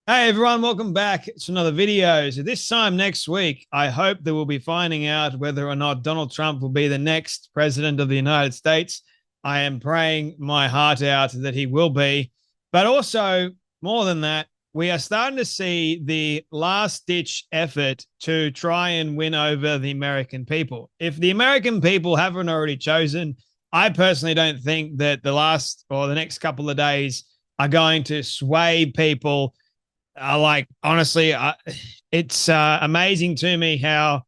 Hey everyone, welcome back to another video. So this time next week, I hope that we'll be finding out whether or not Donald Trump will be the next president of the United States. I am praying my heart out that he will be. But also, more than that, we are starting to see the last ditch effort to try and win over the American people. If the American people haven't already chosen, I personally don't think that the next couple of days are going to sway people. Honestly, it's amazing to me how,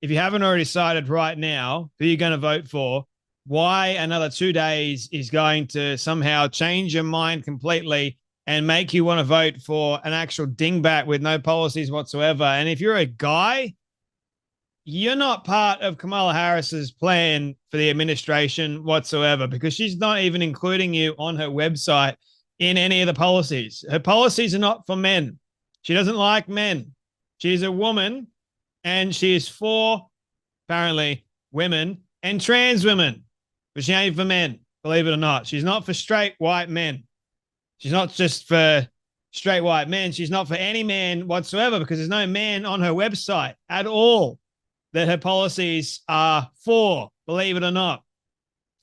if you haven't already decided right now who you're going to vote for, why another 2 days is going to somehow change your mind completely and make you want to vote for an actual dingbat with no policies whatsoever. And if you're a guy, you're not part of Kamala Harris's plan for the administration whatsoever, because she's not even including you on her website in any of the policies. Her policies are not for men. She doesn't like men. She's a woman, and she is for, apparently, women and trans women. But she ain't for men, believe it or not. She's not for straight white men. She's not just for straight white men. She's not for any man whatsoever, because there's no man on her website at all that her policies are for, believe it or not.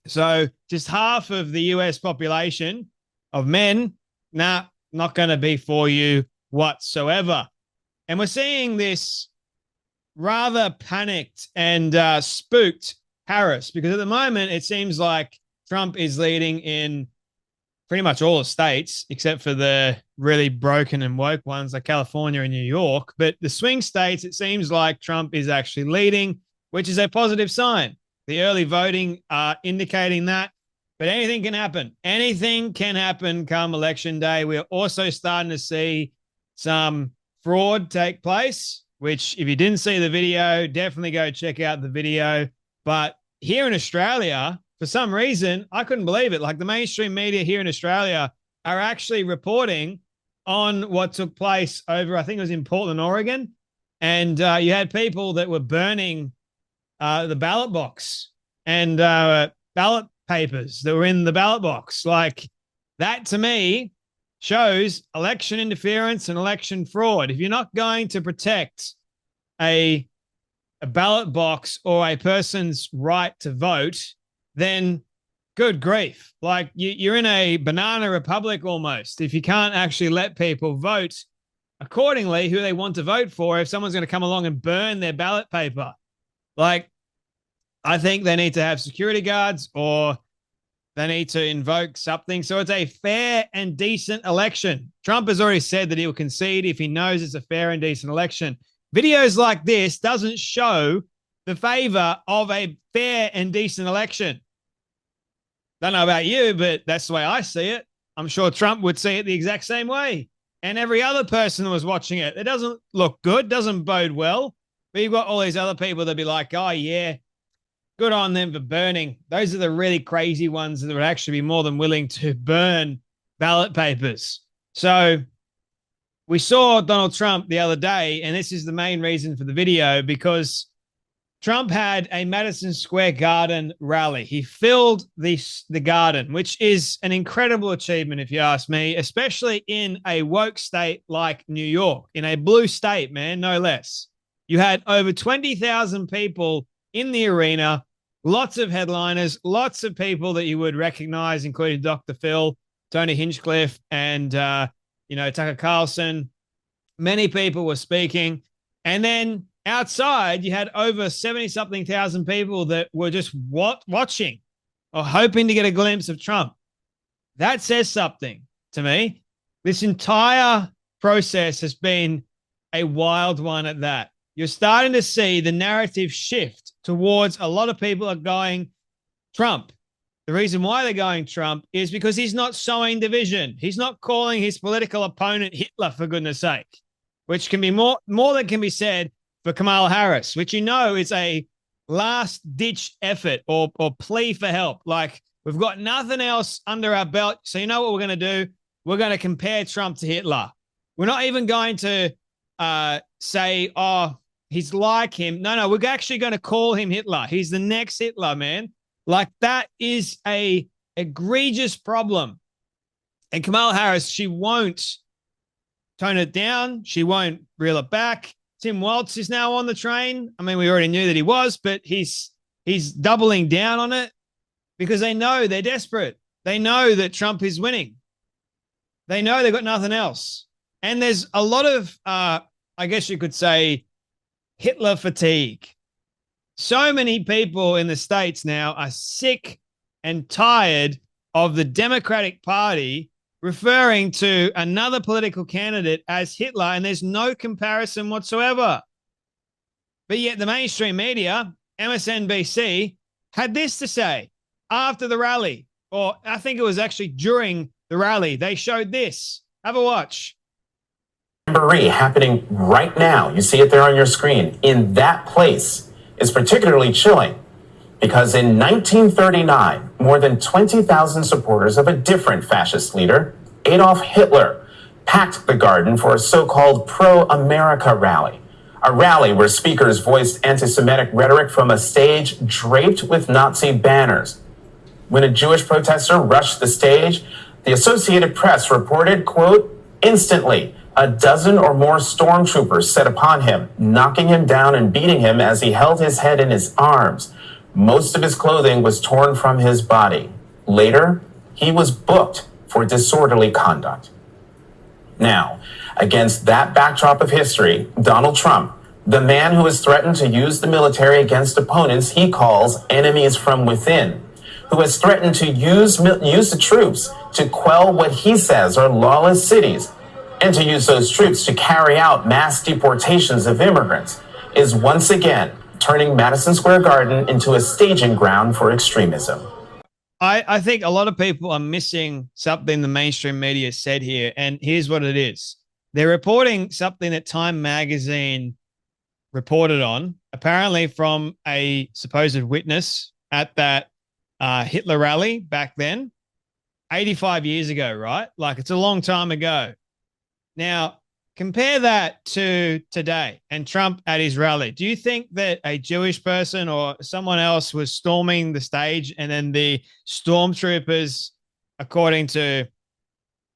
So just half of the US population of men, not going to be for you whatsoever. And we're seeing this rather panicked and spooked Harris, because at the moment it seems like Trump is leading in pretty much all the states, except for the really broken and woke ones like California and New York. But the swing states, it seems like Trump is actually leading, which is a positive sign. The early voting are indicating that. But anything can happen. Anything can happen come election day. We're also starting to see some fraud take place, which, if you didn't see the video, definitely go check out the video. But here in Australia, for some reason, I couldn't believe it. Like, the mainstream media here in Australia are actually reporting on what took place over, I think it was in Portland, Oregon. And you had people that were burning the ballot box and ballot papers that were in the ballot box. Like, that to me shows election interference and election fraud. If you're not going to protect a ballot box or a person's right to vote, then good grief. Like, you're in a banana republic almost. If you can't actually let people vote accordingly who they want to vote for, if someone's going to come along and burn their ballot paper, like, I think they need to have security guards, or they need to invoke something so it's a fair and decent election. Trump has already said that he will concede if he knows it's a fair and decent election. Videos like this doesn't show the favor of a fair and decent election. Don't know about you, but that's the way I see it. I'm sure Trump would see it the exact same way. And every other person that was watching it, it doesn't look good, doesn't bode well. But you've got all these other people that be like, oh, yeah, good on them for burning. Those are the really crazy ones that would actually be more than willing to burn ballot papers. So we saw Donald Trump the other day, and this is the main reason for the video, because Trump had a Madison Square Garden rally. He filled the garden, which is an incredible achievement, if you ask me, especially in a woke state like New York, in a blue state, man, no less. You had over 20,000 people in the arena, lots of headliners, lots of people that you would recognize, including Dr. Phil, Tony Hinchcliffe, and Tucker Carlson. Many people were speaking. And then outside, you had over 70-something thousand people that were just watching or hoping to get a glimpse of Trump. That says something to me. This entire process has been a wild one at that. You're starting to see the narrative shift towards a lot of people are going Trump. The reason why they're going Trump is because he's not sowing division. He's not calling his political opponent Hitler, for goodness sake, which can be more than can be said for Kamala Harris, which is a last-ditch effort or plea for help. Like, we've got nothing else under our belt, so you know what we're going to do? We're going to compare Trump to Hitler. We're not even going to say, oh, he's like him. No, we're actually going to call him Hitler. He's the next Hitler, man. Like, that is a egregious problem. And Kamala Harris, she won't tone it down. She won't reel it back. Tim Walz is now on the train. I mean, we already knew that he was, but he's doubling down on it because they know they're desperate. They know that Trump is winning. They know they've got nothing else. And there's a lot of, I guess you could say, Hitler fatigue. So many people in the States now are sick and tired of the Democratic Party referring to another political candidate as Hitler, and there's no comparison whatsoever. But yet the mainstream media, MSNBC, had this to say after the rally, or I think it was actually during the rally. They showed this. Have a watch. Jamboree happening right now. You see it there on your screen. In that place is particularly chilling because in 1939, more than 20,000 supporters of a different fascist leader, Adolf Hitler, packed the garden for a so-called pro-America rally. A rally where speakers voiced anti-Semitic rhetoric from a stage draped with Nazi banners. When a Jewish protester rushed the stage, the Associated Press reported, quote, instantly, a dozen or more stormtroopers set upon him, knocking him down and beating him as he held his head in his arms. Most of his clothing was torn from his body. Later, he was booked for disorderly conduct. Now, against that backdrop of history, Donald Trump, the man who has threatened to use the military against opponents he calls enemies from within, who has threatened to use the troops to quell what he says are lawless cities, and to use those troops to carry out mass deportations of immigrants, is once again turning Madison Square Garden into a staging ground for extremism. I think a lot of people are missing something the mainstream media said here, and here's what it is. They're reporting something that Time Magazine reported on, apparently from a supposed witness at that Hitler rally back then, 85 years ago, right? Like, it's a long time ago. Now, compare that to today and Trump at his rally. Do you think that a Jewish person or someone else was storming the stage and then the stormtroopers, according to,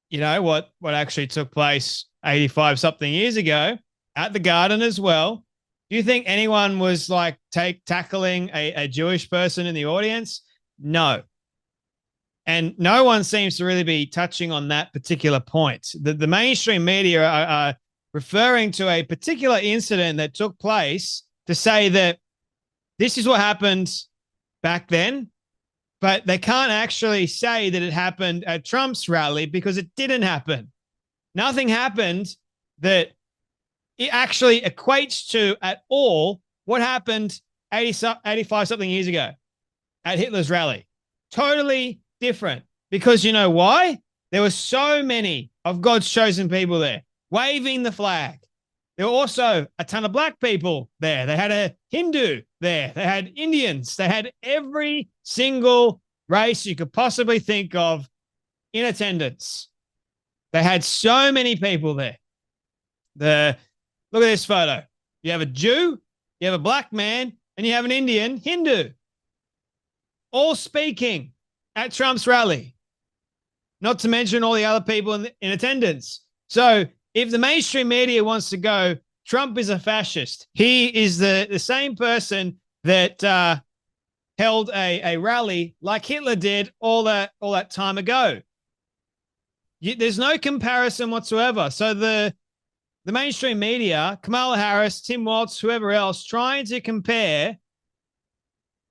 you know, what actually took place 85 something years ago at the Garden as well? Do you think anyone was like tackling a Jewish person in the audience? No. And no one seems to really be touching on that particular point. The mainstream media are referring to a particular incident that took place to say that this is what happened back then, but they can't actually say that it happened at Trump's rally because it didn't happen. Nothing happened that it actually equates to at all what happened 85 something years ago at Hitler's rally. Totally different, because you know why? There were so many of God's chosen people there waving the flag. There were also a ton of black people there. They had a Hindu there. They had Indians. They had every single race you could possibly think of in attendance. They had so many people there. Look at this photo. You have a Jew, you have a black man, and you have an Indian Hindu, all speaking at Trump's rally, not to mention all the other people in attendance. So if the mainstream media wants to go, Trump is a fascist. He is the same person that held a rally like Hitler did all that time ago. There's no comparison whatsoever. So the mainstream media, Kamala Harris, Tim Walz, whoever else, trying to compare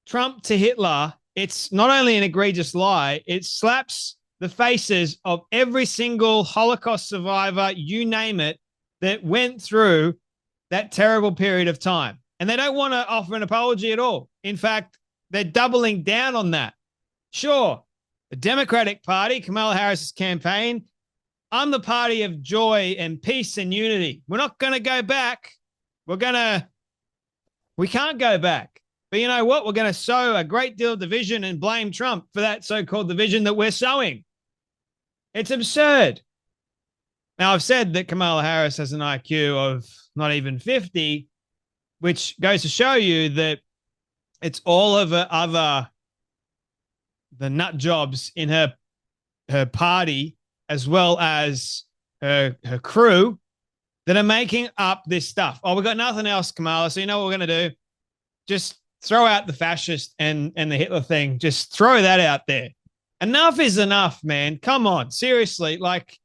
Trump to Hitler, it's not only an egregious lie, it slaps the faces of every single Holocaust survivor, you name it, that went through that terrible period of time. And they don't want to offer an apology at all. In fact, they're doubling down on that. Sure, the Democratic Party, Kamala Harris's campaign, I'm the party of joy and peace and unity. We're not going to go back. We can't go back. But you know what? We're going to sow a great deal of division and blame Trump for that so-called division that we're sowing. It's absurd. Now, I've said that Kamala Harris has an IQ of not even 50, which goes to show you that it's all of the nut jobs in her party, as well as her crew, that are making up this stuff. Oh, we got nothing else, Kamala. So you know what we're going to do? Just throw out the fascist and the Hitler thing. Just throw that out there. Enough is enough, man. Come on. Seriously. Like,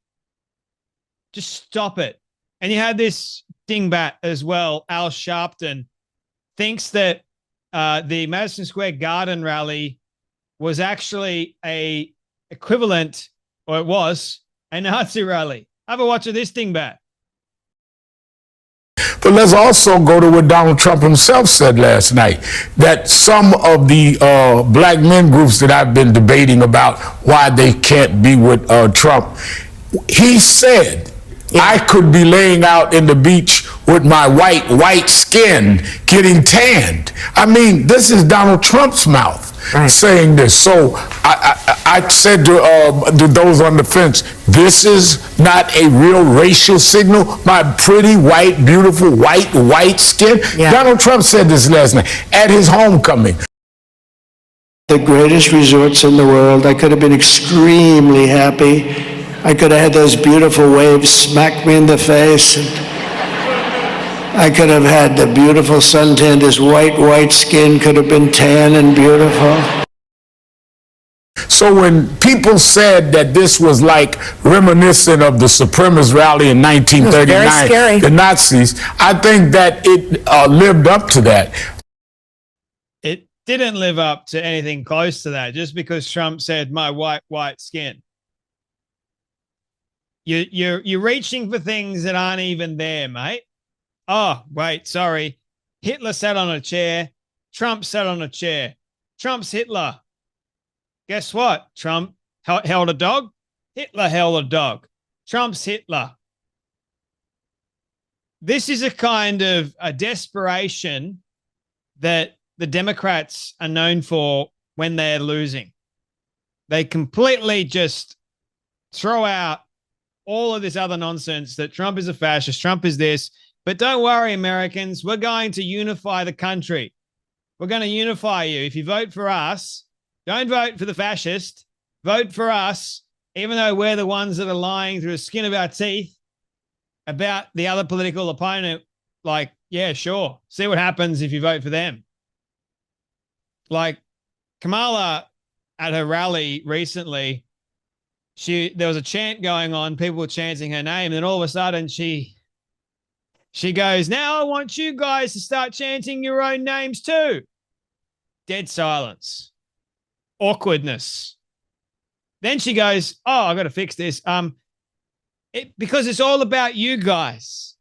just stop it. And you had this dingbat as well, Al Sharpton, thinks that the Madison Square Garden rally was actually a equivalent, or it was, a Nazi rally. Have a watch of this dingbat. But let's also go to what Donald Trump himself said last night, that some of the black men groups that I've been debating about why they can't be with Trump, he said, I could be laying out in the beach with my white skin getting tanned. I mean, this is Donald Trump's mouth saying this. So I said to those on the fence, this is not a real racial signal. My pretty, white, beautiful, white skin. Yeah. Donald Trump said this last night at his homecoming. The greatest resorts in the world. I could have been extremely happy. I could have had those beautiful waves smack me in the face. And I could have had the beautiful suntan. This white skin could have been tan and beautiful. So when people said that this was like reminiscent of the supremacist rally in 1939, the Nazis, I think that it lived up to that. It didn't live up to anything close to that, just because Trump said my white skin. You're reaching for things that aren't even there, mate. Oh, wait, sorry. Hitler sat on a chair. Trump sat on a chair. Trump's Hitler. Guess what? Trump held a dog. Hitler held a dog. Trump's Hitler. This is a kind of a desperation that the Democrats are known for when they're losing. They completely just throw out all of this other nonsense that Trump is a fascist, Trump is this. But don't worry, Americans, we're going to unify the country. We're going to unify you. If you vote for us, don't vote for the fascist. Vote for us, even though we're the ones that are lying through the skin of our teeth about the other political opponent. Like, yeah, sure. See what happens if you vote for them. Like Kamala at her rally recently, there was a chant going on. People were chanting her name. And then all of a sudden she goes, now I want you guys to start chanting your own names too. Dead silence. Awkwardness. Then she goes, oh, I got to fix this. Because it's all about you guys.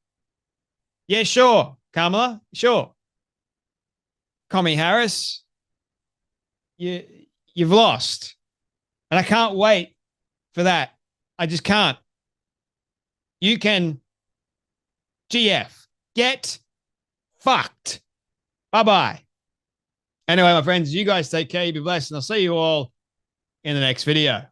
Yeah, sure. Kamala, sure. Commie Harris, you've lost. And I can't wait for that. I just can't. You can GF. Get fucked. Bye-bye. Anyway, my friends, you guys take care. You be blessed. And I'll see you all in the next video.